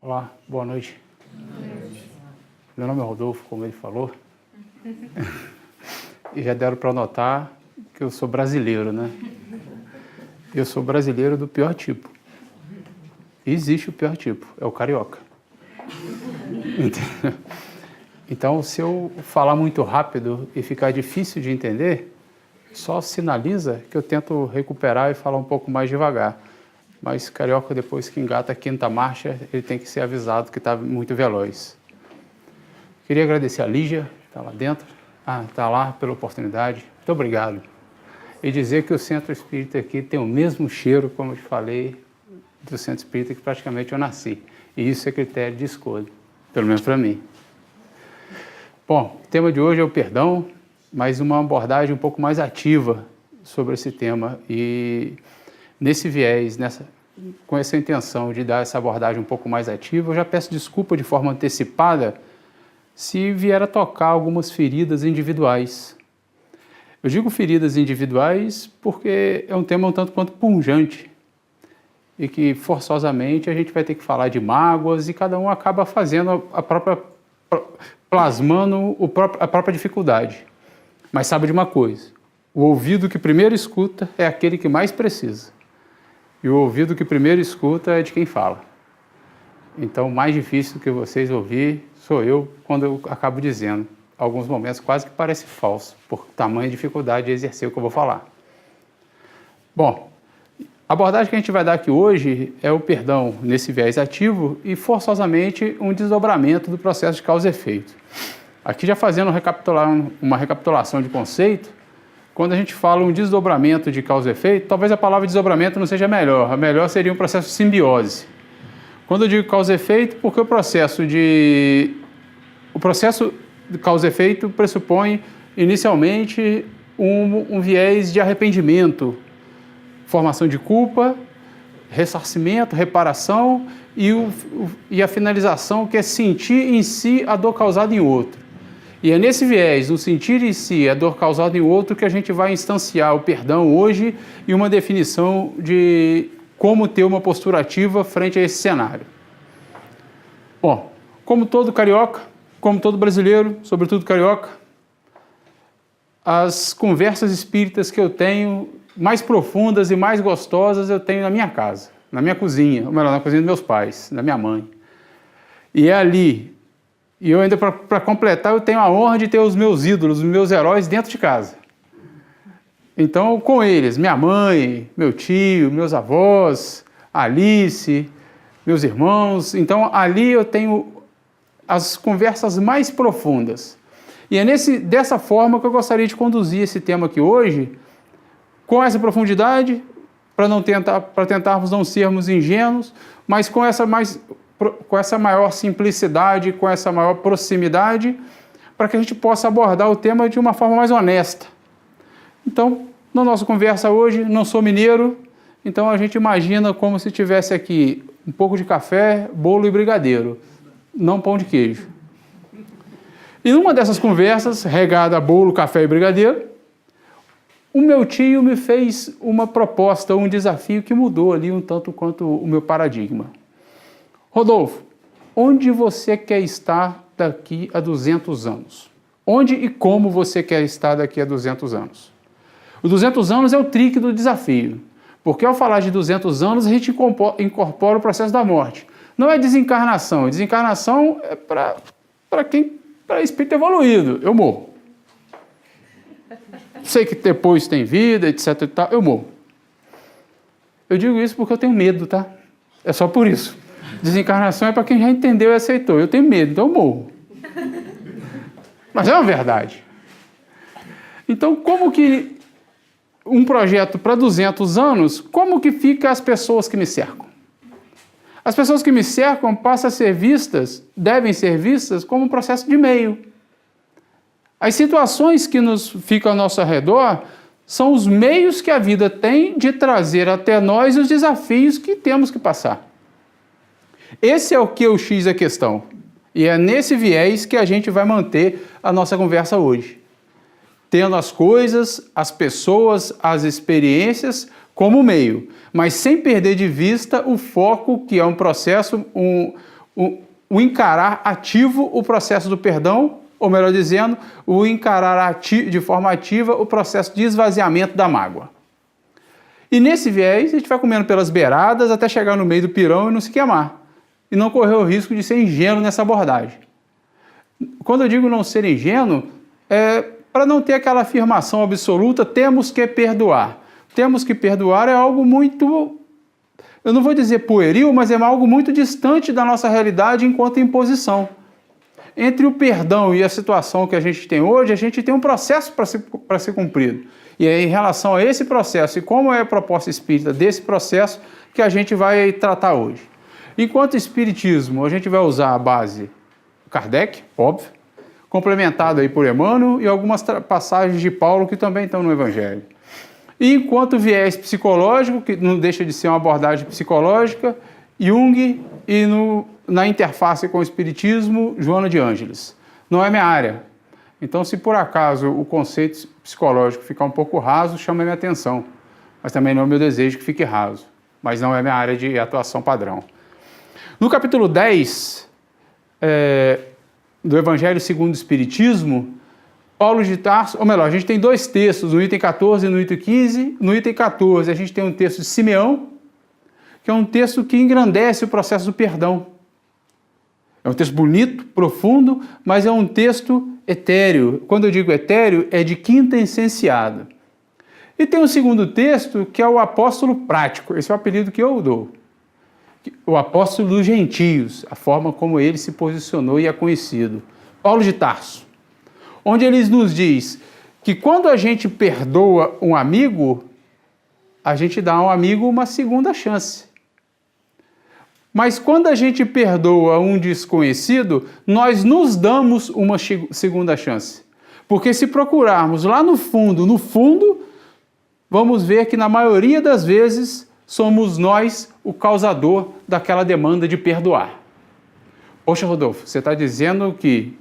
Olá, boa noite. Meu nome é Rodolfo, como ele falou. E já deram para notar que eu sou brasileiro, né? Eu sou brasileiro do pior tipo. E existe o pior tipo, é o carioca. Então, se eu falar muito rápido e ficar difícil de entender, só sinaliza que eu tento recuperar e falar um pouco mais devagar. Mas carioca, depois que engata a quinta marcha, ele tem que ser avisado que está muito veloz. Queria agradecer a Lígia, que está lá dentro. Está lá pela oportunidade. Muito obrigado. E dizer que o Centro Espírita aqui tem o mesmo cheiro, como eu te falei, do Centro Espírita que praticamente eu nasci. E isso é critério de escolha, pelo menos para mim. Bom, o tema de hoje é o perdão, mas uma abordagem um pouco mais ativa sobre esse tema. E nesse viés, com essa intenção de dar essa abordagem um pouco mais ativa, eu já peço desculpa de forma antecipada se vier a tocar algumas feridas individuais. Eu digo feridas individuais porque é um tema um tanto quanto pungente e que forçosamente a gente vai ter que falar de mágoas e cada um acaba fazendo plasmando a própria dificuldade. Mas sabe de uma coisa, o ouvido que primeiro escuta é aquele que mais precisa. E o ouvido que primeiro escuta é de quem fala. Então, o mais difícil do que vocês ouvir sou eu quando eu acabo dizendo. Alguns momentos quase que parece falso, por tamanha dificuldade de exercer o que eu vou falar. Bom, a abordagem que a gente vai dar aqui hoje é o perdão nesse viés ativo e, forçosamente, um desdobramento do processo de causa e efeito. Aqui já fazendo uma recapitulação de conceito, quando a gente fala um desdobramento de causa e efeito, talvez a palavra desdobramento não seja melhor. A melhor seria um processo de simbiose. Quando eu digo causa e efeito, porque o processo de causa e efeito pressupõe inicialmente um viés de arrependimento, formação de culpa, ressarcimento, reparação e a finalização, que é sentir em si a dor causada em outro. E é nesse viés, no sentir em si a dor causada em outro, que a gente vai instanciar o perdão hoje e uma definição de como ter uma postura ativa frente a esse cenário. Bom, como todo carioca, como todo brasileiro, sobretudo carioca, as conversas espíritas que eu tenho, mais profundas e mais gostosas, eu tenho na minha casa, na minha cozinha, ou melhor, na cozinha dos meus pais, da minha mãe. E é ali. E eu ainda, para completar, eu tenho a honra de ter os meus ídolos, os meus heróis dentro de casa. Então, com eles, minha mãe, meu tio, meus avós, Alice, meus irmãos. Então, ali eu tenho as conversas mais profundas. E é dessa forma que eu gostaria de conduzir esse tema aqui hoje, com essa profundidade, para tentarmos não sermos ingênuos, mas com essa maior simplicidade, com essa maior proximidade, para que a gente possa abordar o tema de uma forma mais honesta. Então, na nossa conversa hoje, não sou mineiro, então a gente imagina como se tivesse aqui um pouco de café, bolo e brigadeiro, não pão de queijo. E numa dessas conversas, regada a bolo, café e brigadeiro, o meu tio me fez uma proposta, um desafio que mudou ali um tanto quanto o meu paradigma. Rodolfo, onde você quer estar daqui a 200 anos? Onde e como você quer estar daqui a 200 anos? Os 200 anos é o trick do desafio, porque ao falar de 200 anos, a gente incorpora o processo da morte. Não é desencarnação, desencarnação é para espírito evoluído, eu morro. Sei que depois tem vida, etc e tal, eu morro. Eu digo isso porque eu tenho medo, tá? É só por isso. Desencarnação é para quem já entendeu e aceitou. Eu tenho medo, então eu morro. Mas é uma verdade. Então, como que um projeto para 200 anos, como que fica as pessoas que me cercam? As pessoas que me cercam passam a ser vistas, devem ser vistas como um processo de meio. As situações que ficam ao nosso redor são os meios que a vida tem de trazer até nós os desafios que temos que passar. Esse é o que eu X a questão. E é nesse viés que a gente vai manter a nossa conversa hoje. Tendo as coisas, as pessoas, as experiências como meio, mas sem perder de vista o foco, que é um processo, o encarar ativo o processo do perdão, ou melhor dizendo, o encarar de forma ativa o processo de esvaziamento da mágoa. E nesse viés, a gente vai comendo pelas beiradas até chegar no meio do pirão e não se queimar. E não correr o risco de ser ingênuo nessa abordagem. Quando eu digo não ser ingênuo, é para não ter aquela afirmação absoluta, temos que perdoar. Temos que perdoar é algo muito, eu não vou dizer pueril, mas é algo muito distante da nossa realidade enquanto imposição. Entre o perdão e a situação que a gente tem hoje, a gente tem um processo para ser cumprido. E é em relação a esse processo e como é a proposta espírita desse processo que a gente vai tratar hoje. Enquanto espiritismo, a gente vai usar a base Kardec, óbvio, complementado aí por Emmanuel e algumas passagens de Paulo que também estão no Evangelho. E enquanto viés psicológico, que não deixa de ser uma abordagem psicológica, Jung e na interface com o espiritismo, Joana de Ângeles. Não é minha área. Então, se por acaso o conceito psicológico ficar um pouco raso, chama minha atenção. Mas também não é o meu desejo que fique raso. Mas não é minha área de atuação padrão. No capítulo 10 do Evangelho segundo o Espiritismo, Paulo de Tarso, ou melhor, a gente tem dois textos, no item 14 e no item 15. No item 14 a gente tem um texto de Simeão, que é um texto que engrandece o processo do perdão. É um texto bonito, profundo, mas é um texto etéreo. Quando eu digo etéreo, é de quinta essenciada. E tem um segundo texto, que é o apóstolo prático. Esse é o apelido que eu dou. O apóstolo dos gentios, a forma como ele se posicionou e é conhecido. Paulo de Tarso. Onde ele nos diz que quando a gente perdoa um amigo, a gente dá ao amigo uma segunda chance. Mas quando a gente perdoa um desconhecido, nós nos damos uma segunda chance. Porque se procurarmos lá no fundo, vamos ver que na maioria das vezes somos nós o causador daquela demanda de perdoar. Poxa, Rodolfo, você está dizendo que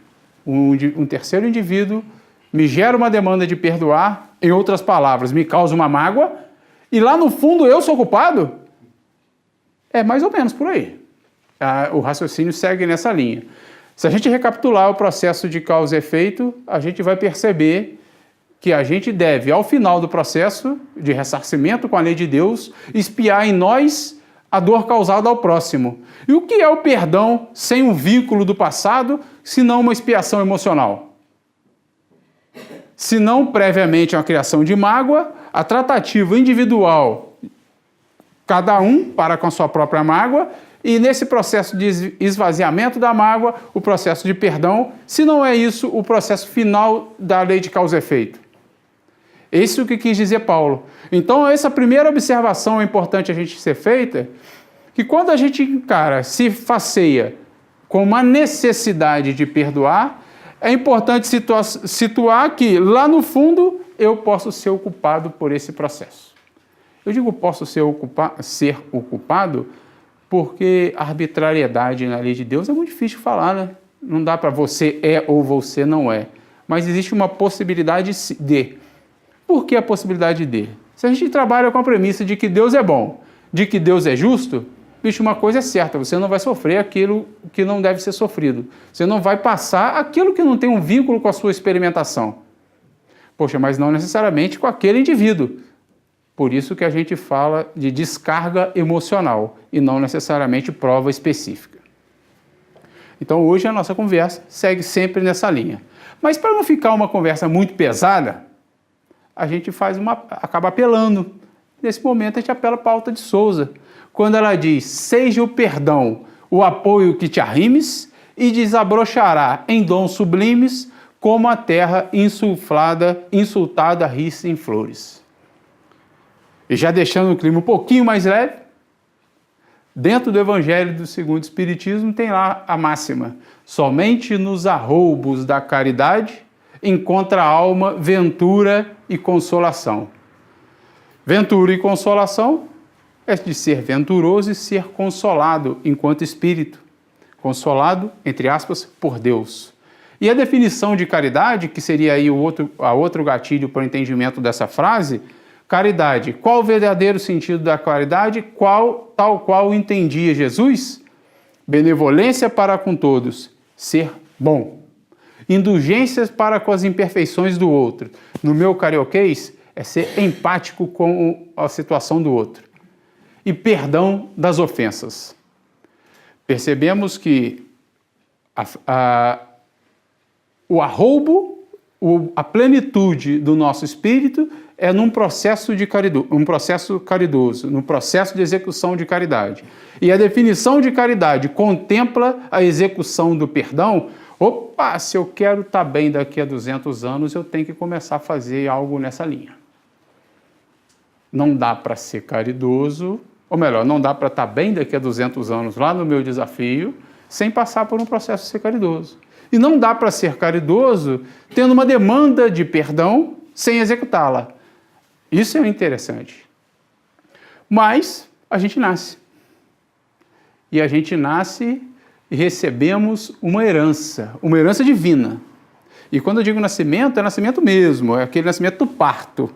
um terceiro indivíduo me gera uma demanda de perdoar, em outras palavras, me causa uma mágoa, e lá no fundo eu sou culpado? É mais ou menos por aí. O raciocínio segue nessa linha. Se a gente recapitular o processo de causa e efeito, a gente vai perceber que a gente deve, ao final do processo de ressarcimento com a lei de Deus, expiar em nós a dor causada ao próximo. E o que é o perdão sem um vínculo do passado, se não uma expiação emocional? Se não previamente uma criação de mágoa, a tratativa individual, cada um para com a sua própria mágoa, e nesse processo de esvaziamento da mágoa, o processo de perdão, se não é isso o processo final da lei de causa e efeito. Isso que quis dizer Paulo. Então, essa primeira observação é importante a gente ser feita, que quando a gente encara, se faceia com uma necessidade de perdoar, é importante situar que, lá no fundo, eu posso ser o culpado por esse processo. Eu digo posso ser o culpado porque a arbitrariedade na lei de Deus é muito difícil de falar, né? Não dá para você é ou você não é. Mas existe uma possibilidade de. Por que a possibilidade de? Se a gente trabalha com a premissa de que Deus é bom, de que Deus é justo, bicho, uma coisa é certa, você não vai sofrer aquilo que não deve ser sofrido. Você não vai passar aquilo que não tem um vínculo com a sua experimentação. Poxa, mas não necessariamente com aquele indivíduo. Por isso que a gente fala de descarga emocional e não necessariamente prova específica. Então hoje a nossa conversa segue sempre nessa linha. Mas para não ficar uma conversa muito pesada, a gente acaba apelando. Nesse momento a gente apela para Alta de Souza, quando ela diz, seja o perdão o apoio que te arrimes e desabrochará em dons sublimes como a terra insultada ri-se em flores. E já deixando o clima um pouquinho mais leve, dentro do Evangelho do Segundo Espiritismo tem lá a máxima, somente nos arroubos da caridade encontra a alma ventura e consolação. Ventura e consolação é de ser venturoso e ser consolado enquanto espírito. Consolado, entre aspas, por Deus. E a definição de caridade, que seria aí outro gatilho para o entendimento dessa frase, caridade. Qual o verdadeiro sentido da caridade? Tal qual entendia Jesus? benevolência para com todos, ser bom. Indulgências para com as imperfeições do outro. No meu carioquês, é ser empático com a situação do outro. E perdão das ofensas. Percebemos que o arroubo, a plenitude do nosso espírito é num processo caridoso, num processo de execução de caridade. E a definição de caridade contempla a execução do perdão. Opa, se eu quero estar bem daqui a 200 anos, eu tenho que começar a fazer algo nessa linha. Não dá para ser caridoso, ou melhor, não dá para estar bem daqui a 200 anos lá no meu desafio, sem passar por um processo de ser caridoso. E não dá para ser caridoso tendo uma demanda de perdão sem executá-la. Isso é interessante. Mas a gente nasce. E a gente nasce e recebemos uma herança divina. E quando eu digo nascimento, é nascimento mesmo, é aquele nascimento do parto.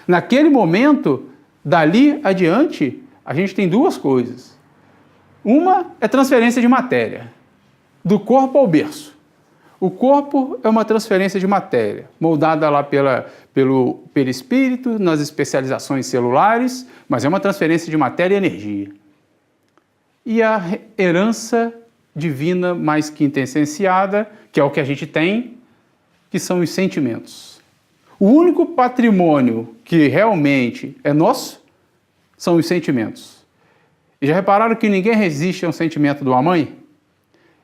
Naquele momento, dali adiante, a gente tem duas coisas. Uma é transferência de matéria, do corpo ao berço. O corpo é uma transferência de matéria, moldada lá pelo perispírito, nas especializações celulares, mas é uma transferência de matéria e energia. E a herança divina mais quintessenciada, que é o que a gente tem, que são os sentimentos. O único patrimônio que realmente é nosso são os sentimentos. E já repararam que ninguém resiste a um sentimento de uma mãe?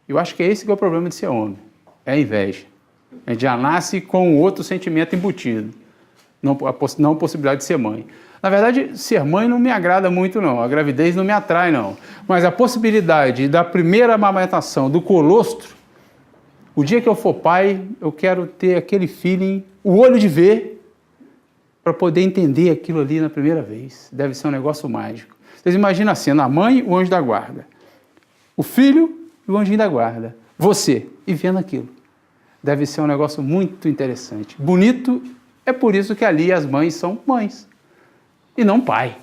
Eu acho que é esse que é o problema de ser homem. É a inveja. A gente já nasce com outro sentimento embutido. Não a possibilidade de ser mãe. Na verdade, ser mãe não me agrada muito, não. A gravidez não me atrai, não. Mas a possibilidade da primeira amamentação, do colostro, o dia que eu for pai, eu quero ter aquele feeling, o olho de ver, para poder entender aquilo ali na primeira vez. Deve ser um negócio mágico. Vocês imaginam a cena, a mãe, o anjo da guarda. O filho e o anjinho da guarda. Você, e vendo aquilo. Deve ser um negócio muito interessante. Bonito, é por isso que ali as mães são mães. E não pai.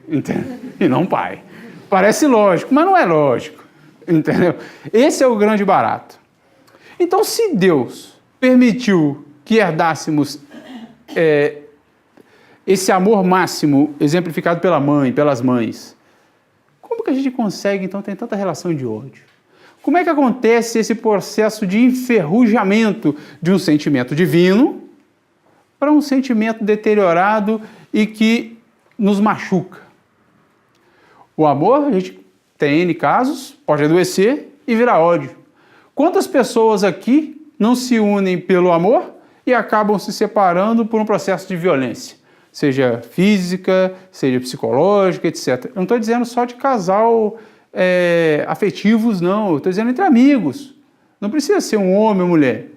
Entendeu? E não pai. Parece lógico, mas não é lógico. Entendeu? Esse é o grande barato. Então, se Deus permitiu que herdássemos esse amor máximo exemplificado pela mãe, pelas mães, como que a gente consegue, então, ter tanta relação de ódio? Como é que acontece esse processo de enferrujamento de um sentimento divino para um sentimento deteriorado e que nos machuca? O amor, a gente tem N casos, pode adoecer e virar ódio. Quantas pessoas aqui não se unem pelo amor e acabam se separando por um processo de violência? Seja física, seja psicológica, etc. Eu não estou dizendo só de casal afetivos, não. Eu estou dizendo entre amigos. Não precisa ser um homem ou mulher.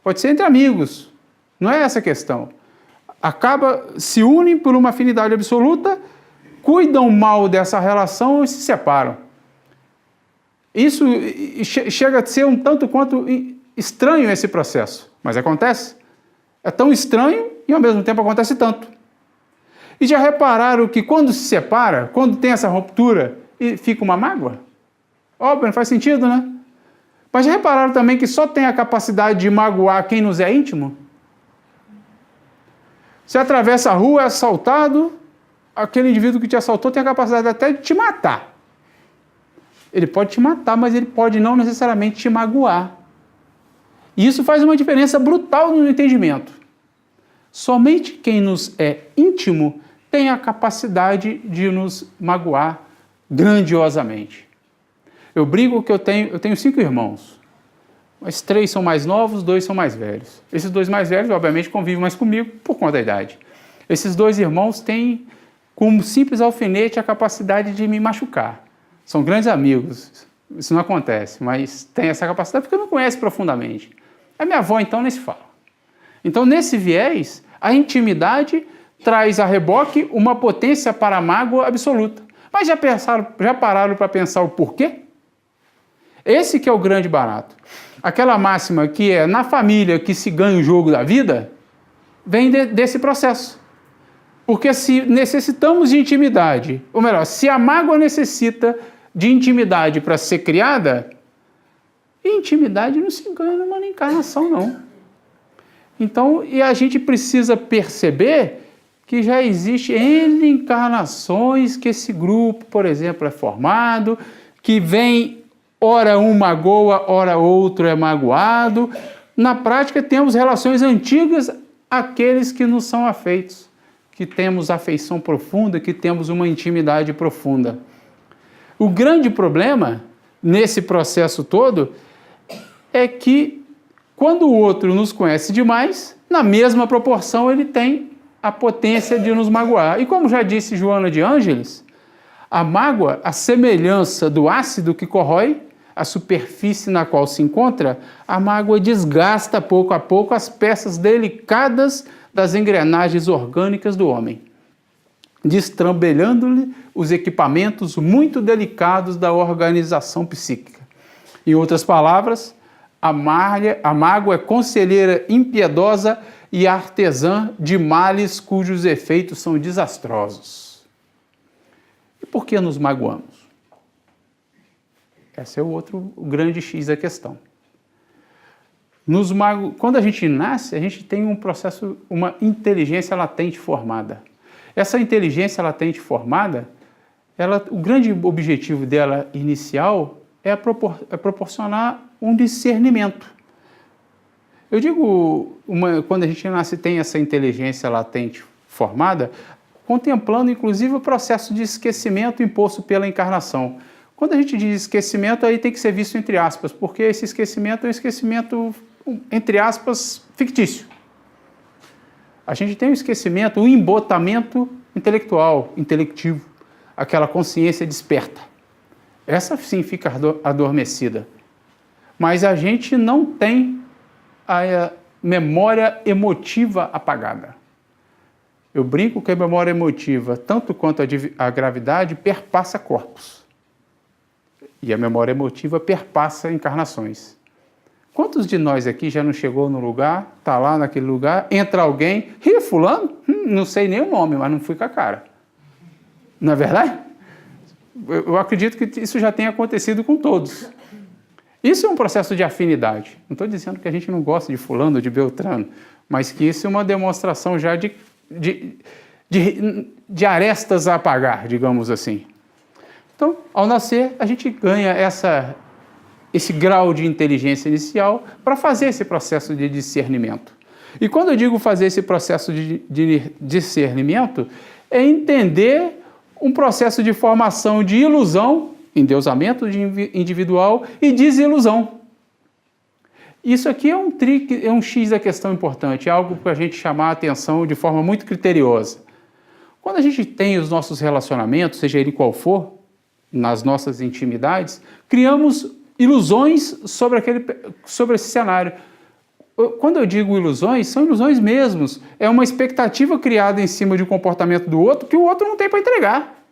Pode ser entre amigos. Não é essa a questão. Se unem por uma afinidade absoluta, cuidam mal dessa relação e se separam. Isso chega a ser um tanto quanto estranho esse processo, mas acontece. É tão estranho e ao mesmo tempo acontece tanto. E já repararam que quando se separa, quando tem essa ruptura, e fica uma mágoa? Óbvio, não faz sentido, né? Mas já repararam também que só tem a capacidade de magoar quem nos é íntimo? Você atravessa a rua, é assaltado, aquele indivíduo que te assaltou tem a capacidade até de te matar. Ele pode te matar, mas ele pode não necessariamente te magoar. E isso faz uma diferença brutal no entendimento. Somente quem nos é íntimo tem a capacidade de nos magoar grandiosamente. Eu brigo que eu tenho 5 irmãos, mas 3 são mais novos, 2 são mais velhos. Esses 2 mais velhos, obviamente, convivem mais comigo por conta da idade. Esses 2 irmãos têm, como simples alfinete, a capacidade de me machucar. São grandes amigos, isso não acontece, mas tem essa capacidade porque não conhece profundamente. A minha avó, então, nem se fala. Então, nesse viés, a intimidade traz a reboque uma potência para a mágoa absoluta. Mas já pararam para pensar o porquê? Esse que é o grande barato. Aquela máxima que é na família que se ganha o jogo da vida, vem desse processo. Porque se necessitamos de intimidade, ou melhor, se a mágoa necessita de intimidade para ser criada, e intimidade não se ganha numa encarnação, não. Então, e a gente precisa perceber que já existe N encarnações que esse grupo, por exemplo, é formado, que vem, ora um magoa, ora outro é magoado. Na prática, temos relações antigas àqueles que nos são afeitos, que temos afeição profunda, que temos uma intimidade profunda. O grande problema nesse processo todo é que quando o outro nos conhece demais, na mesma proporção ele tem a potência de nos magoar. E como já disse Joana de Ângeles, a mágoa, a semelhança do ácido que corrói a superfície na qual se encontra, a mágoa desgasta pouco a pouco as peças delicadas das engrenagens orgânicas do homem, destrambelhando-lhe os equipamentos muito delicados da organização psíquica. Em outras palavras, a mágoa é conselheira impiedosa e artesã de males cujos efeitos são desastrosos. E por que nos magoamos? Esse é o grande X da questão. Quando a gente nasce, a gente tem um processo, uma inteligência latente formada. Essa inteligência latente formada, o grande objetivo dela inicial é proporcionar um discernimento. Eu digo, quando a gente nasce tem essa inteligência latente formada, contemplando inclusive o processo de esquecimento imposto pela encarnação. Quando a gente diz esquecimento, aí tem que ser visto entre aspas, porque esse esquecimento é um esquecimento, entre aspas, fictício. A gente tem um esquecimento, um embotamento intelectual, intelectivo, aquela consciência desperta. Essa sim fica adormecida. Mas a gente não tem a memória emotiva apagada. Eu brinco que a memória emotiva, tanto quanto a gravidade, perpassa corpos. E a memória emotiva perpassa encarnações. Quantos de nós aqui já não chegou no lugar, está lá naquele lugar, entra alguém, fulano? Não sei nem o nome, mas não fui com a cara. Não é verdade? Eu acredito que isso já tenha acontecido com todos. Isso é um processo de afinidade. Não estou dizendo que a gente não gosta de fulano ou de beltrano, mas que isso é uma demonstração já de arestas a apagar, digamos assim. Então, ao nascer, a gente ganha esse grau de inteligência inicial para fazer esse processo de discernimento. E quando eu digo fazer esse processo de discernimento, é entender um processo de formação de ilusão, endeusamento individual e desilusão. Isso aqui é um X da questão importante, é algo para a gente chamar a atenção de forma muito criteriosa. Quando a gente tem os nossos relacionamentos, seja ele qual for, nas nossas intimidades, criamos ilusões sobre esse cenário. Quando eu digo ilusões, são ilusões mesmos. É uma expectativa criada em cima de um comportamento do outro que o outro não tem para entregar.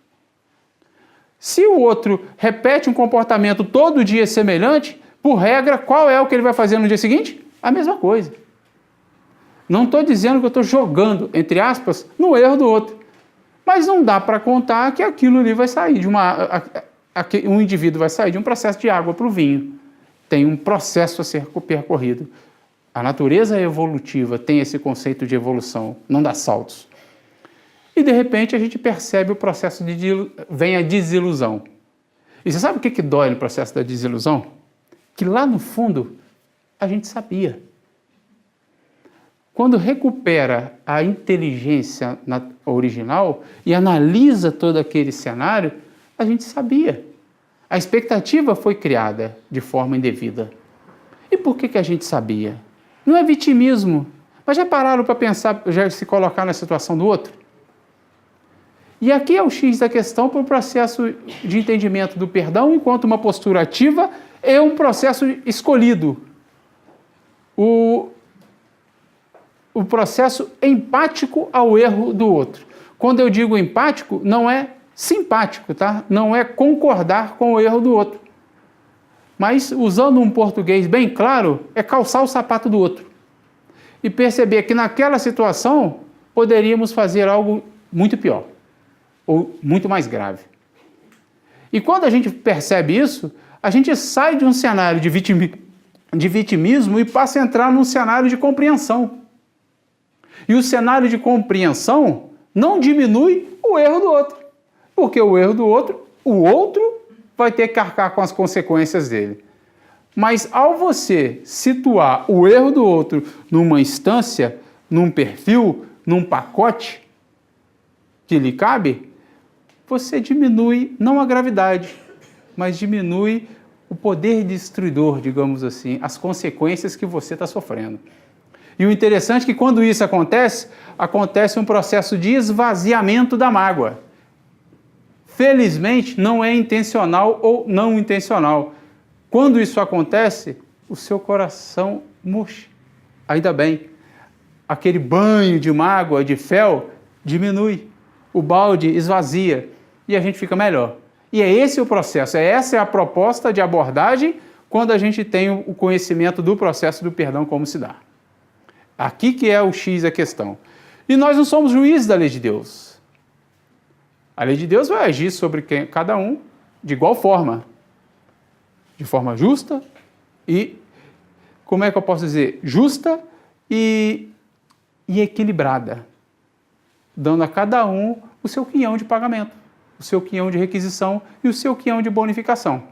Se o outro repete um comportamento todo dia semelhante, por regra, qual é o que ele vai fazer no dia seguinte? A mesma coisa. Não estou dizendo que eu estou jogando, entre aspas, no erro do outro. Mas não dá para contar que aquilo ali vai sair um indivíduo vai sair de um processo de água para o vinho. Tem um processo a ser percorrido. A natureza evolutiva tem esse conceito de evolução, não dá saltos. E, de repente, a gente percebe o processo vem a desilusão. E você sabe o que dói no processo da desilusão? Que lá no fundo, a gente sabia. Quando recupera a inteligência original e analisa todo aquele cenário, a gente sabia. A expectativa foi criada de forma indevida. E por que a gente sabia? Não é vitimismo, mas já pararam para pensar, já se colocar na situação do outro? E aqui é o X da questão para o processo de entendimento do perdão, enquanto uma postura ativa é um processo escolhido. O processo empático ao erro do outro. Quando eu digo empático, não é simpático, tá? Não é concordar com o erro do outro. Mas, usando um português bem claro, é calçar o sapato do outro. E perceber que naquela situação poderíamos fazer algo muito pior, ou muito mais grave. E quando a gente percebe isso, a gente sai de um cenário de vitimismo e passa a entrar num cenário de compreensão. E o cenário de compreensão não diminui o erro do outro, porque o erro do outro, o outro vai ter que arcar com as consequências dele. Mas ao você situar o erro do outro numa instância, num perfil, num pacote que lhe cabe, você diminui não a gravidade, mas diminui o poder destruidor, digamos assim, as consequências que você está sofrendo. E o interessante é que quando isso acontece um processo de esvaziamento da mágoa. Felizmente, não é intencional ou não intencional. Quando isso acontece, o seu coração murcha. Ainda bem, aquele banho de mágoa, de fel, diminui. O balde esvazia e a gente fica melhor. E é esse o processo, essa é a proposta de abordagem quando a gente tem o conhecimento do processo do perdão, como se dá. Aqui que é o X da questão. E nós não somos juízes da lei de Deus. A lei de Deus vai agir sobre cada um de igual forma. De forma justa e, como é que eu posso dizer? Justa e equilibrada. Dando a cada um o seu quinhão de pagamento, o seu quinhão de requisição e o seu quinhão de bonificação.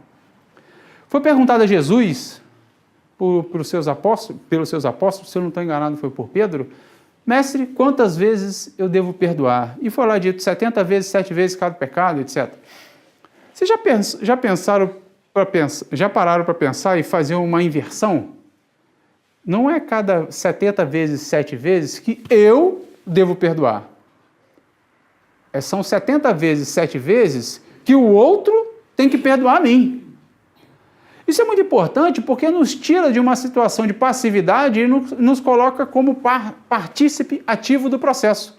Foi perguntado a Jesus, pelos seus apóstolos, se eu não estou enganado foi por Pedro, mestre, quantas vezes eu devo perdoar? E foi lá dito 70 vezes, 7 vezes cada pecado, etc. Vocês já pararam para pensar e fazer uma inversão? Não é cada 70 vezes, 7 vezes que eu devo perdoar. São 70 vezes, 7 vezes que o outro tem que perdoar a mim. Isso é muito importante porque nos tira de uma situação de passividade e nos coloca como partícipe ativo do processo.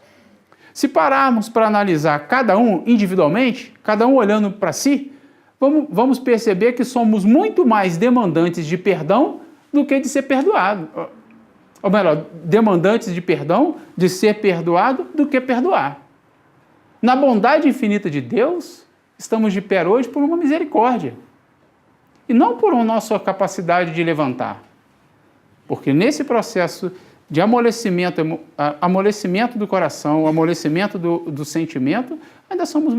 Se pararmos para analisar cada um individualmente, cada um olhando para si, vamos perceber que somos muito mais demandantes de perdão do que de ser perdoado. Ou melhor, demandantes de perdão, de ser perdoado, do que perdoar. Na bondade infinita de Deus, estamos de pé hoje por uma misericórdia. E não por uma nossa capacidade de levantar. Porque nesse processo de amolecimento do coração, amolecimento do sentimento, ainda somos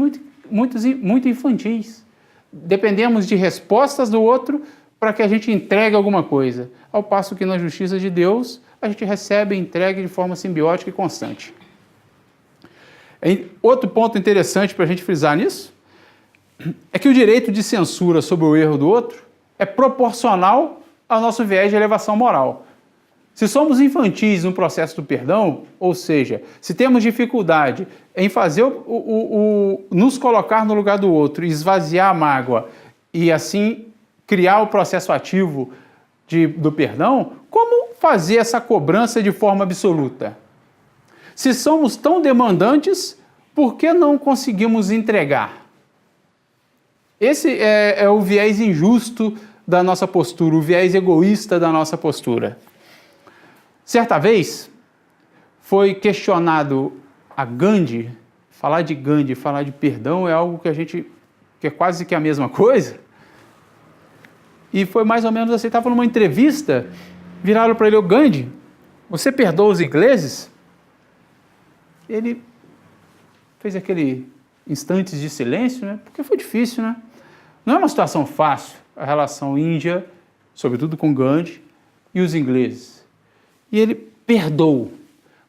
muito infantis. Dependemos de respostas do outro para que a gente entregue alguma coisa. Ao passo que na justiça de Deus, a gente recebe e entrega de forma simbiótica e constante. Outro ponto interessante para a gente frisar nisso é que o direito de censura sobre o erro do outro é proporcional ao nosso viés de elevação moral. Se somos infantis no processo do perdão, ou seja, se temos dificuldade em fazer nos colocar no lugar do outro, esvaziar a mágoa e assim criar o processo ativo do perdão, como fazer essa cobrança de forma absoluta? Se somos tão demandantes, por que não conseguimos entregar? Esse é o viés injusto da nossa postura, o viés egoísta da nossa postura. Certa vez, foi questionado a Gandhi, falar de Gandhi, falar de perdão é algo que é quase que a mesma coisa. E foi mais ou menos assim, estava numa entrevista, viraram para ele, ô Gandhi, você perdoa os ingleses? Ele fez aquele instantes de silêncio, né? Porque foi difícil, né? Não é uma situação fácil a relação Índia, sobretudo com Gandhi, e os ingleses. E ele perdoou.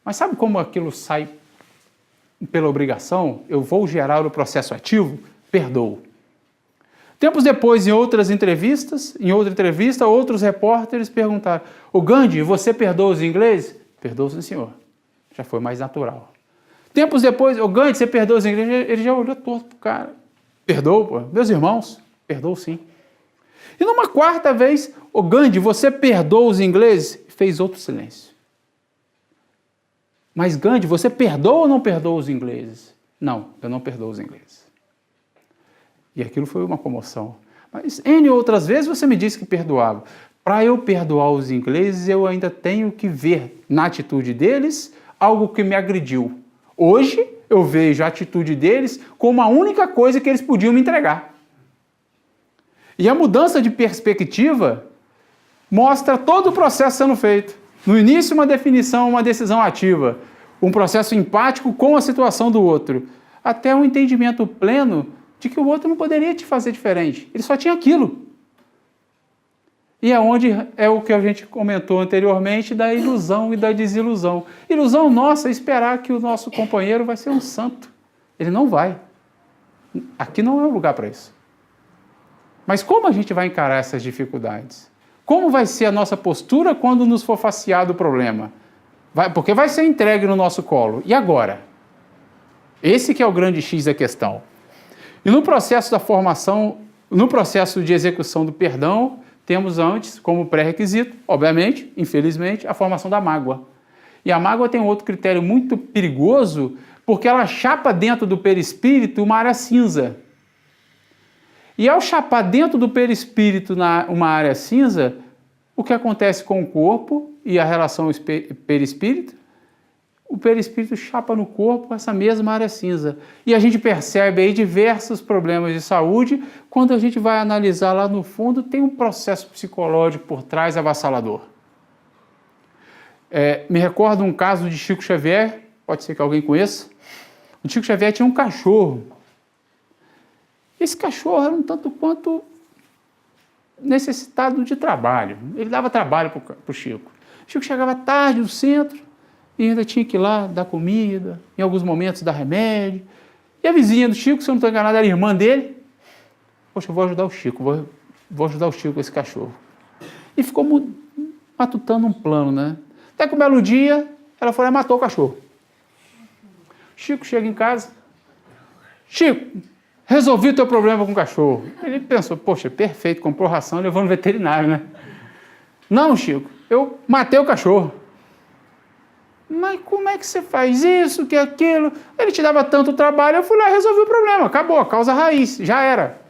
Mas sabe como aquilo sai pela obrigação? Eu vou gerar o processo ativo? Perdoo. Tempos depois, em outra entrevista, outros repórteres perguntaram, ô Gandhi, você perdoa os ingleses? Perdoou, sim, senhor. Já foi mais natural. Tempos depois, ô Gandhi, você perdoa os ingleses? Ele já olhou torto pro cara. Perdoou, pô. Meus irmãos, perdoou sim. E numa quarta vez, ô Gandhi, você perdoa os ingleses? Fez outro silêncio. Mas Gandhi, você perdoa ou não perdoa os ingleses? Não, eu não perdoo os ingleses. E aquilo foi uma comoção. Mas N outras vezes você me disse que perdoava. Para eu perdoar os ingleses, eu ainda tenho que ver na atitude deles algo que me agrediu. Hoje, eu vejo a atitude deles como a única coisa que eles podiam me entregar. E a mudança de perspectiva mostra todo o processo sendo feito. No início, uma definição, uma decisão ativa, um processo empático com a situação do outro, até um entendimento pleno de que o outro não poderia te fazer diferente, ele só tinha aquilo. E é onde é o que a gente comentou anteriormente da ilusão e da desilusão. Ilusão nossa é esperar que o nosso companheiro vai ser um santo. Ele não vai. Aqui não é o lugar para isso. Mas como a gente vai encarar essas dificuldades? Como vai ser a nossa postura quando nos for faceado o problema? Porque vai ser entregue no nosso colo. E agora? Esse que é o grande X da questão. E no processo da formação, no processo de execução do perdão, temos antes, como pré-requisito, obviamente, infelizmente, a formação da mágoa. E a mágoa tem um outro critério muito perigoso, porque ela chapa dentro do perispírito uma área cinza. E ao chapar dentro do perispírito uma área cinza, o que acontece com o corpo e a relação perispírito? O perispírito chapa no corpo essa mesma área cinza. E a gente percebe aí diversos problemas de saúde. Quando a gente vai analisar lá no fundo, tem um processo psicológico por trás avassalador. Me recordo um caso de Chico Xavier, pode ser que alguém conheça. O Chico Xavier tinha um cachorro. Esse cachorro era um tanto quanto necessitado de trabalho. Ele dava trabalho para o Chico. O Chico chegava tarde no centro e ainda tinha que ir lá dar comida, em alguns momentos dar remédio. E a vizinha do Chico, se eu não estou enganado, era a irmã dele. Poxa, eu vou ajudar o Chico, vou ajudar o Chico com esse cachorro. E ficou matutando um plano, né? Até que um belo dia, ela foi lá e matou o cachorro. Chico chega em casa. Chico, resolvi o teu problema com o cachorro. Ele pensou, poxa, perfeito, comprou ração e levou no veterinário, né? Não, Chico, eu matei o cachorro. Mas como é que você faz isso, que aquilo? Ele te dava tanto trabalho, eu fui lá e resolvi o problema. Acabou, a causa raiz, já era.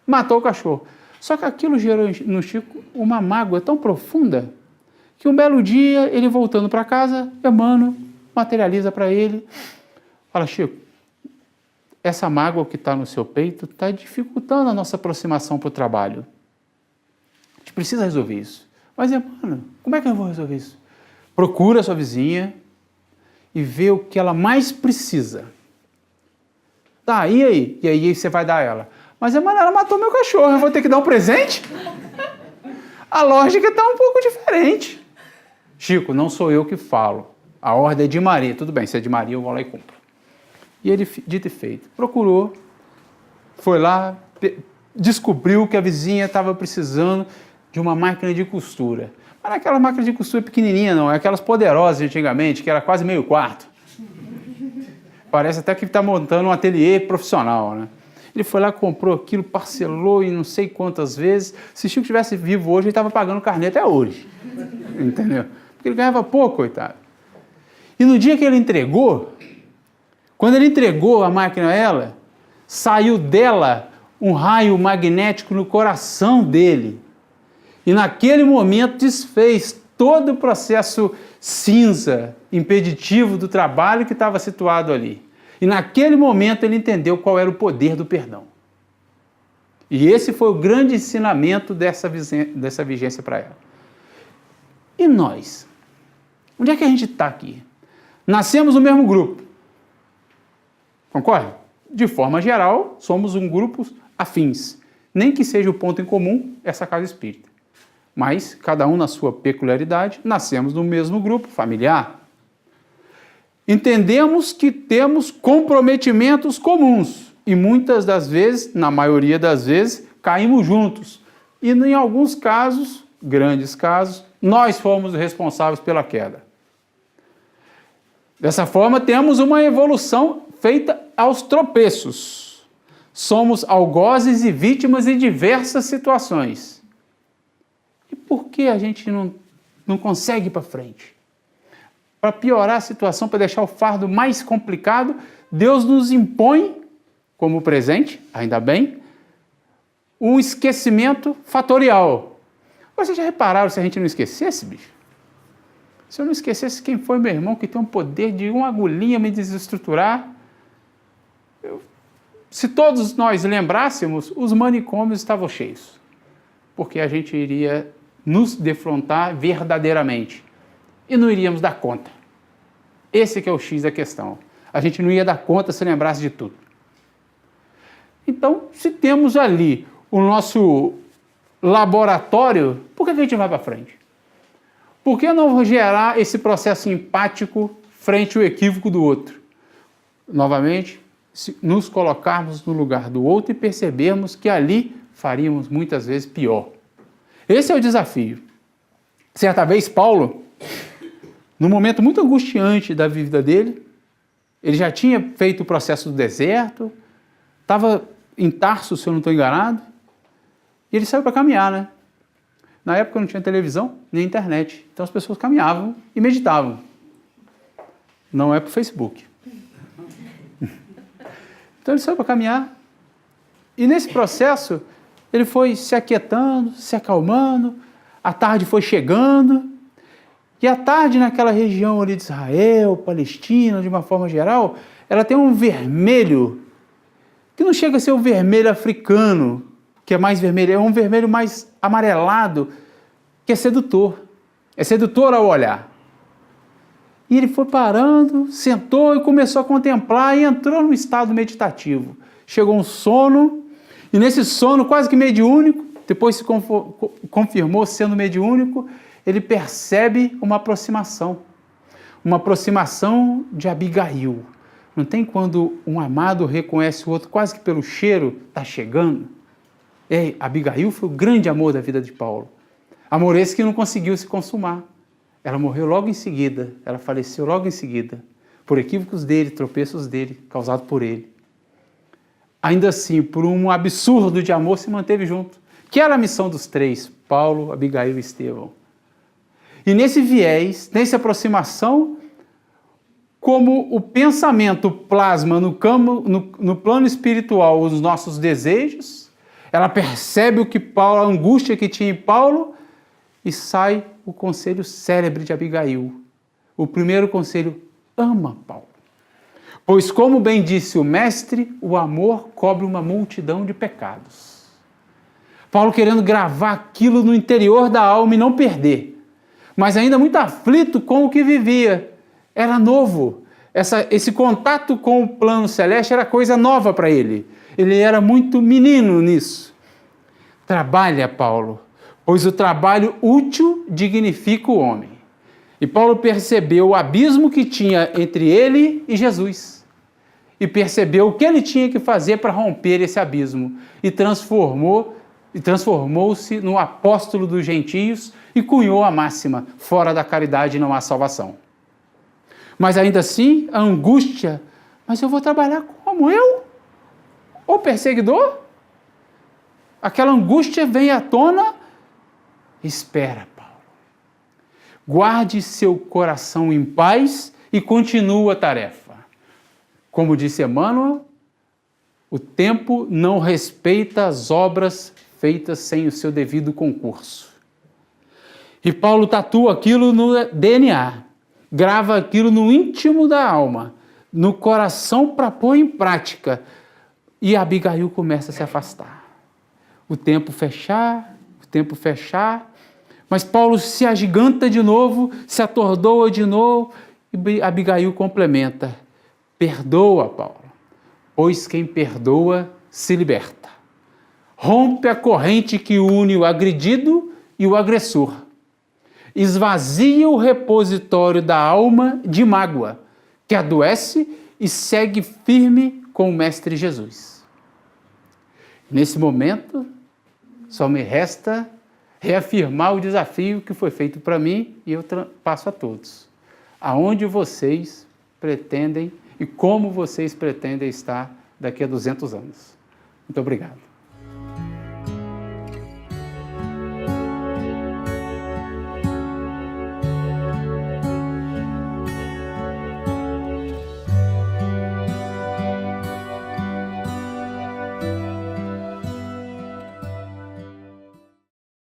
Matou o cachorro. Só que aquilo gerou no Chico uma mágoa tão profunda que um belo dia, ele voltando para casa, Emmanuel materializa para ele. Fala, Chico, essa mágoa que está no seu peito está dificultando a nossa aproximação para o trabalho. A gente precisa resolver isso. Mas, Emmanuel, como é que eu vou resolver isso? Procura a sua vizinha e vê o que ela mais precisa. Tá, e aí? E aí você vai dar a ela. Mas, Emmanuel, ela matou meu cachorro, eu vou ter que dar um presente? A lógica está um pouco diferente. Chico, não sou eu que falo. A ordem é de Maria. Tudo bem, se é de Maria, eu vou lá e cumpro. E ele, dito e feito, procurou, foi lá, descobriu que a vizinha estava precisando de uma máquina de costura. Mas não é aquela máquina de costura pequenininha, não. É aquelas poderosas de antigamente, que era quase meio quarto. Parece até que está montando um ateliê profissional, né? Ele foi lá, comprou aquilo, parcelou e não sei quantas vezes. Se Chico estivesse vivo hoje, ele estava pagando carnê até hoje. Entendeu? Porque ele ganhava pouco, coitado. E no dia que ele entregou, quando ele entregou a máquina a ela, saiu dela um raio magnético no coração dele. E naquele momento desfez todo o processo cinza, impeditivo do trabalho que estava situado ali. E naquele momento ele entendeu qual era o poder do perdão. E esse foi o grande ensinamento dessa vigência para ela. E nós? Onde é que a gente está aqui? Nascemos no mesmo grupo. Concorda? De forma geral, somos um grupo afins. Nem que seja o ponto em comum essa casa espírita. Mas, cada um na sua peculiaridade, nascemos no mesmo grupo familiar. Entendemos que temos comprometimentos comuns e muitas das vezes, na maioria das vezes, caímos juntos. E em alguns casos, grandes casos, nós fomos responsáveis pela queda. Dessa forma, temos uma evolução feita aos tropeços. Somos algozes e vítimas em diversas situações. E por que a gente não consegue ir para frente? Para piorar a situação, para deixar o fardo mais complicado, Deus nos impõe, como presente, ainda bem, um esquecimento fatorial. Vocês já repararam se a gente não esquecesse, bicho? Se eu não esquecesse quem foi meu irmão que tem um poder de uma agulhinha me desestruturar, se todos nós lembrássemos, os manicômios estavam cheios, porque a gente iria nos defrontar verdadeiramente e não iríamos dar conta. Esse que é o X da questão. A gente não ia dar conta se lembrasse de tudo. Então, se temos ali o nosso laboratório, por que a gente vai para frente? Por que não gerar esse processo empático frente ao equívoco do outro? Novamente, se nos colocarmos no lugar do outro e percebermos que ali faríamos muitas vezes pior. Esse é o desafio. Certa vez, Paulo, num momento muito angustiante da vida dele, ele já tinha feito o processo do deserto, estava em Tarso, se eu não estou enganado, e ele saiu para caminhar, né? Na época não tinha televisão, nem internet, então as pessoas caminhavam e meditavam. Não é para o Facebook. Então ele saiu para caminhar, e nesse processo ele foi se aquietando, se acalmando, a tarde foi chegando, e a tarde naquela região ali de Israel, Palestina, de uma forma geral, ela tem um vermelho, que não chega a ser o vermelho africano, que é mais vermelho, é um vermelho mais amarelado, que é sedutor ao olhar. E ele foi parando, sentou e começou a contemplar e entrou num estado meditativo. Chegou um sono, e nesse sono quase que mediúnico, depois se confirmou sendo mediúnico, ele percebe uma aproximação de Abigail. Não tem quando um amado reconhece o outro quase que pelo cheiro, está chegando? Abigail foi o grande amor da vida de Paulo. Amor esse que não conseguiu se consumar. Ela morreu logo em seguida, ela faleceu logo em seguida, por equívocos dele, tropeços dele, causados por ele. Ainda assim, por um absurdo de amor, se manteve junto. Que era a missão dos três, Paulo, Abigail e Estevão. E nesse viés, nessa aproximação, como o pensamento plasma no plano espiritual os nossos desejos, ela percebe o que Paulo, a angústia que tinha em Paulo, e sai o conselho célebre de Abigail. O primeiro conselho: ama Paulo. Pois, como bem disse o mestre, o amor cobre uma multidão de pecados. Paulo querendo gravar aquilo no interior da alma e não perder, mas ainda muito aflito com o que vivia. Era novo. Esse contato com o plano celeste era coisa nova para ele. Ele era muito menino nisso. Trabalha, Paulo, pois o trabalho útil dignifica o homem. E Paulo percebeu o abismo que tinha entre ele e Jesus. E percebeu o que ele tinha que fazer para romper esse abismo. E transformou-se no apóstolo dos gentios e cunhou a máxima: fora da caridade não há salvação. Mas ainda assim, a angústia: mas eu vou trabalhar como eu? O perseguidor? Aquela angústia vem à tona. Espera, Paulo. Guarde seu coração em paz e continue a tarefa. Como disse Emmanuel, o tempo não respeita as obras feitas sem o seu devido concurso. E Paulo tatua aquilo no DNA, grava aquilo no íntimo da alma, no coração para pôr em prática. E Abigail começa a se afastar. O tempo fechar, mas Paulo se agiganta de novo, se atordoa de novo, e Abigail complementa: perdoa, Paulo, pois quem perdoa se liberta. Rompe a corrente que une o agredido e o agressor. Esvazia o repositório da alma de mágoa, que adoece e segue firme com o Mestre Jesus. Nesse momento, só me resta reafirmar o desafio que foi feito para mim e eu passo a todos. Aonde vocês pretendem e como vocês pretendem estar daqui a 200 anos. Muito obrigado.